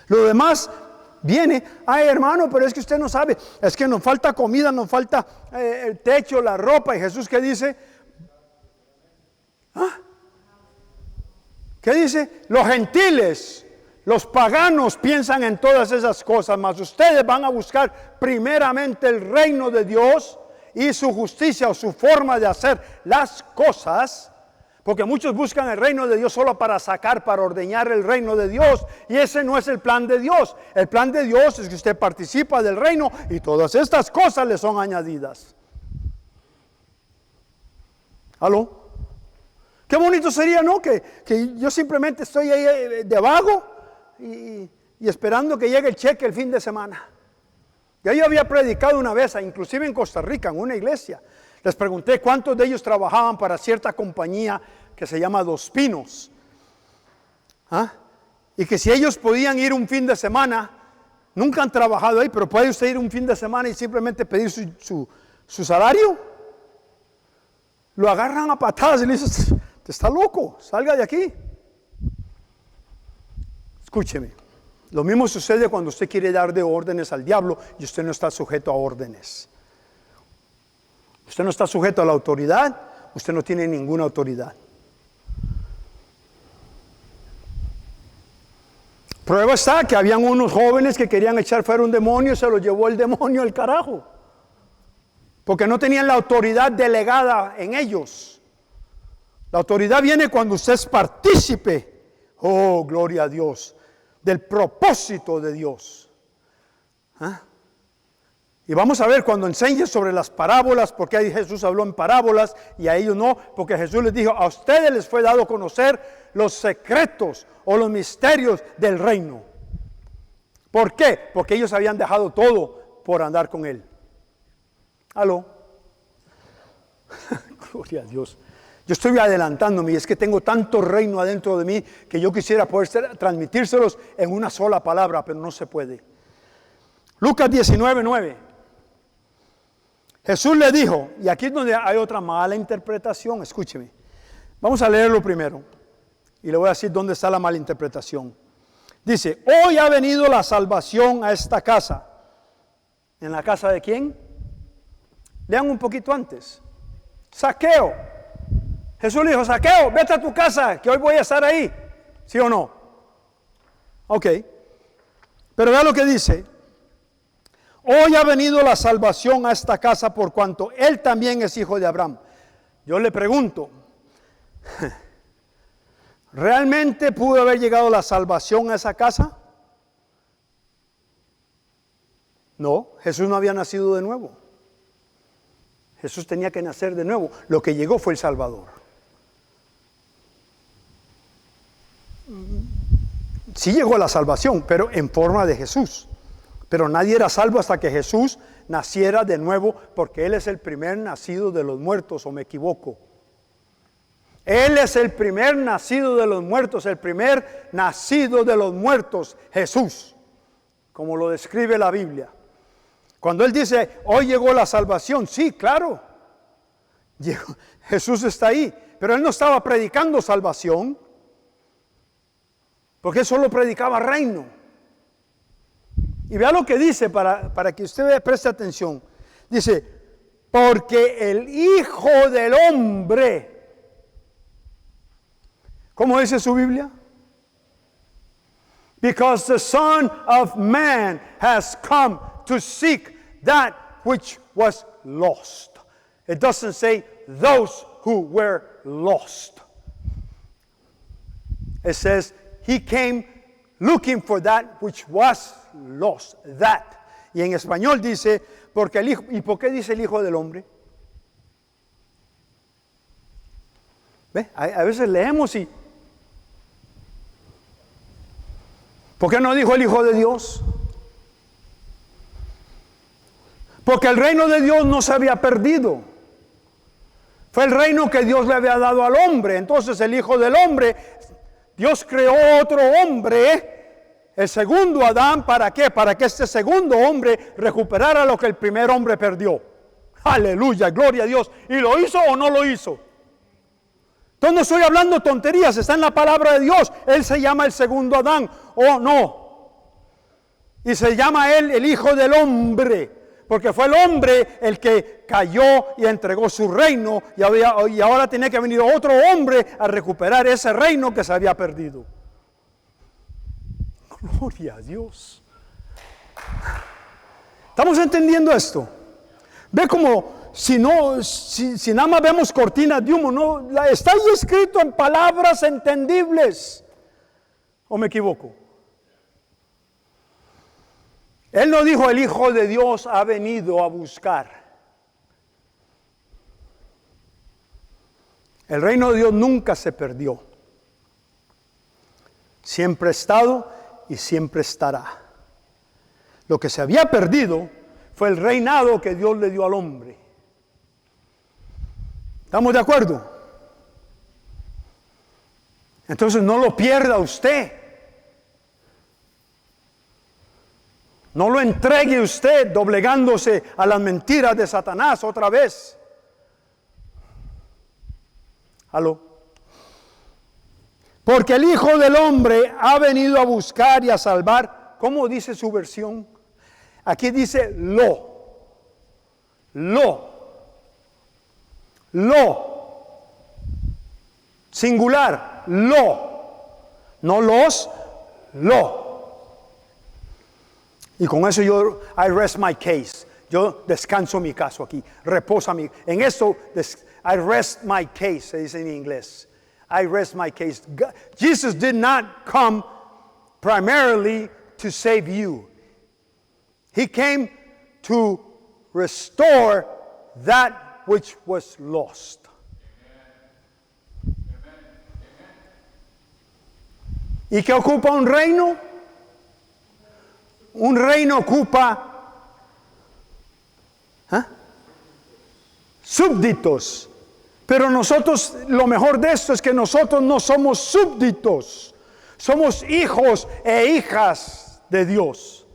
Lo demás viene, ay hermano, pero es que usted no sabe, es que nos falta comida, nos falta el techo, la ropa. Y Jesús, ¿qué dice? ¿Qué dice? Los gentiles, los paganos piensan en todas esas cosas, mas ustedes van a buscar primeramente el reino de Dios y su justicia o su forma de hacer las cosas. Porque muchos buscan el reino de Dios solo para sacar, para ordeñar el reino de Dios. Y ese no es el plan de Dios. El plan de Dios es que usted participa del reino y todas estas cosas le son añadidas. ¿Aló? Qué bonito sería, ¿no? Que yo simplemente estoy ahí de vago y esperando que llegue el cheque el fin de semana. Ya yo había predicado una vez, inclusive en Costa Rica, en una iglesia. Les pregunté cuántos de ellos trabajaban para cierta compañía que se llama Dos Pinos. Y que si ellos podían ir un fin de semana Nunca han trabajado ahí, pero puede usted ir un fin de semana y simplemente pedir su salario. Lo agarran a patadas y le dicen, te está loco, salga de aquí. Escúcheme, lo mismo sucede cuando usted quiere dar de órdenes al diablo y usted no está sujeto a órdenes. Usted no está sujeto a la autoridad, usted no tiene ninguna autoridad. Prueba está que habían unos jóvenes que querían echar fuera un demonio y se lo llevó el demonio al carajo. Porque no tenían la autoridad delegada en ellos. La autoridad viene cuando usted es partícipe, oh, gloria a Dios, del propósito de Dios. ¿Ah? Y vamos a ver cuando enseñe sobre las parábolas, porque ahí Jesús habló en parábolas y a ellos no, porque Jesús les dijo, a ustedes les fue dado a conocer los secretos o los misterios del reino. ¿Por qué? Porque ellos habían dejado todo por andar con Él. ¿Aló? Gloria a Dios. Yo estoy adelantándome y es que tengo tanto reino adentro de mí que yo quisiera poder transmitírselos en una sola palabra, pero no se puede. Lucas 19:9. Jesús le dijo, y aquí es donde hay otra mala interpretación, escúcheme. Vamos a leerlo primero y le voy a decir dónde está la mala interpretación. Dice, hoy ha venido la salvación a esta casa. ¿En la casa de quién? Lean un poquito antes. Zaqueo. Jesús le dijo, Zaqueo, vete a tu casa, que hoy voy a estar ahí. ¿Sí o no? Ok. Pero vea lo que dice. Hoy ha venido la salvación a esta casa por cuanto él también es hijo de Abraham. Yo le pregunto, ¿realmente pudo haber llegado la salvación a esa casa? No, Jesús no había nacido de nuevo. Jesús tenía que nacer de nuevo. Lo que llegó fue el Salvador. Sí llegó la salvación, pero en forma de Jesús. Pero nadie era salvo hasta que Jesús naciera de nuevo, porque Él es el primer nacido de los muertos, ¿o me equivoco? Él es el primer nacido de los muertos, el primer nacido de los muertos, Jesús, como lo describe la Biblia. Cuando Él dice, hoy llegó la salvación, sí, claro, Jesús está ahí, pero Él no estaba predicando salvación, porque Él solo predicaba reino. Y vea lo que dice para que usted preste atención. Dice, porque el Hijo del Hombre, ¿cómo dice su Biblia? Because the Son of Man has come to seek that which was lost. It doesn't say those who were lost. It says he came looking for that which was lost. That. Y en español dice, porque el Hijo, ¿y por qué dice el Hijo del Hombre? ¿Ve? A veces leemos y ¿por qué no dijo el Hijo de Dios? Porque el reino de Dios no se había perdido. Fue el reino que Dios le había dado al hombre. Entonces el Hijo del Hombre, Dios creó otro hombre, el segundo Adán, ¿para qué? Para que este segundo hombre recuperara lo que el primer hombre perdió. Aleluya, gloria a Dios. ¿Y lo hizo o no lo hizo? Entonces no estoy hablando tonterías, está en la palabra de Dios. Él se llama el segundo Adán, ¿o no? Y se llama él el Hijo del Hombre, porque fue el hombre el que cayó y entregó su reino, y ahora tiene que venir otro hombre a recuperar ese reino que se había perdido. Gloria a Dios. ¿Estamos entendiendo esto? Ve como si nada más vemos cortinas de humo, no, está ahí escrito en palabras entendibles. ¿O me equivoco? Él no dijo el Hijo de Dios ha venido a buscar. El reino de Dios nunca se perdió. Siempre ha estado y siempre estará. Lo que se había perdido fue el reinado que Dios le dio al hombre. ¿Estamos de acuerdo? Entonces no lo pierda usted. No lo entregue usted doblegándose a las mentiras de Satanás otra vez. ¿Aló? Porque el Hijo del Hombre ha venido a buscar y a salvar. ¿Cómo dice su versión? Aquí dice lo. Singular, lo. No los, lo. Y con eso I rest my case. Yo descanso mi caso aquí. Reposa mi. En eso, I rest my case, se dice en inglés. I rest my case. God, Jesus did not come primarily to save you. He came to restore that which was lost. ¿Y qué ocupa un reino? Un reino ocupa súbditos. Pero nosotros, lo mejor de esto es que nosotros no somos súbditos. Somos hijos e hijas de Dios.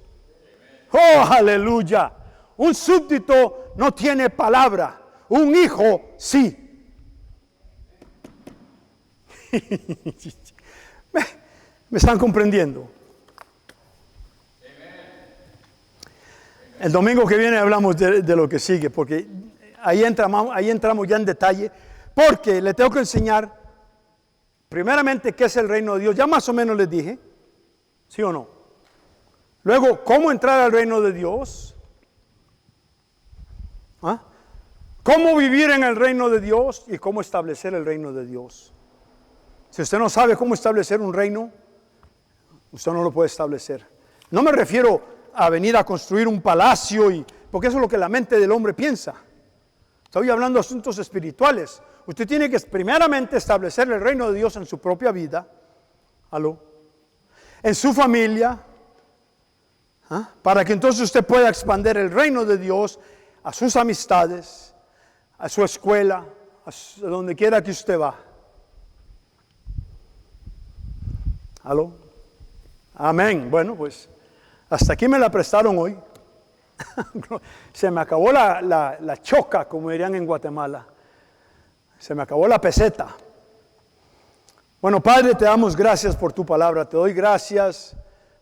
Oh, aleluya. Un súbdito no tiene palabra. Un hijo sí. ¿Me están comprendiendo? El domingo que viene hablamos de lo que sigue, porque ahí entramos ya en detalle, porque le tengo que enseñar primeramente qué es el reino de Dios. Ya más o menos les dije, ¿sí o no? Luego, cómo entrar al reino de Dios. Cómo vivir en el reino de Dios y cómo establecer el reino de Dios. Si usted no sabe cómo establecer un reino, usted no lo puede establecer. No me refiero a venir a construir un palacio, porque eso es lo que la mente del hombre piensa. Estoy hablando de asuntos espirituales. Usted tiene que primeramente establecer el reino de Dios en su propia vida, en su familia, para que entonces usted pueda expandir el reino de Dios a sus amistades, a su escuela, a donde quiera que usted va. Amén. Bueno, pues hasta aquí me la prestaron hoy. Se me acabó la choca, como dirían en Guatemala. Se me acabó la peseta. Bueno, Padre, te damos gracias por tu palabra. Te doy gracias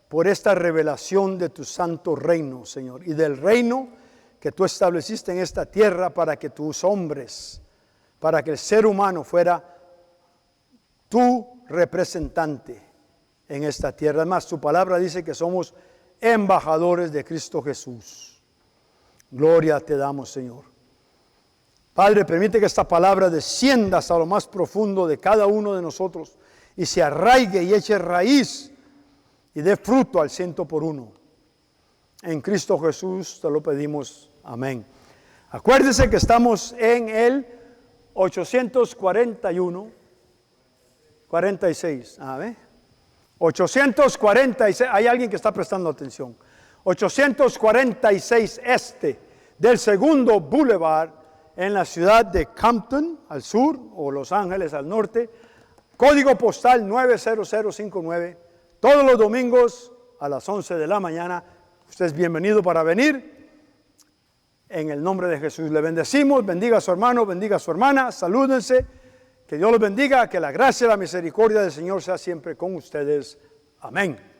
por esta revelación de tu santo reino, Señor, y del reino que tú estableciste en esta tierra para que tus hombres, para que el ser humano fuera tu representante en esta tierra. Además, tu palabra dice que somos embajadores de Cristo Jesús. Gloria te damos, Señor. Padre, permite que esta palabra descienda hasta lo más profundo de cada uno de nosotros y se arraigue y eche raíz y dé fruto al 100%. En Cristo Jesús te lo pedimos. Amén. Acuérdese que estamos en el 46. A ver. 846. Hay alguien que está prestando atención. 846 este del segundo Boulevard en la ciudad de Compton al sur o Los Ángeles al norte. Código postal 90059. Todos los domingos a las 11 de la mañana. Usted es bienvenido para venir. En el nombre de Jesús le bendecimos. Bendiga a su hermano, bendiga a su hermana. Salúdense. Que Dios los bendiga. Que la gracia y la misericordia del Señor sea siempre con ustedes. Amén.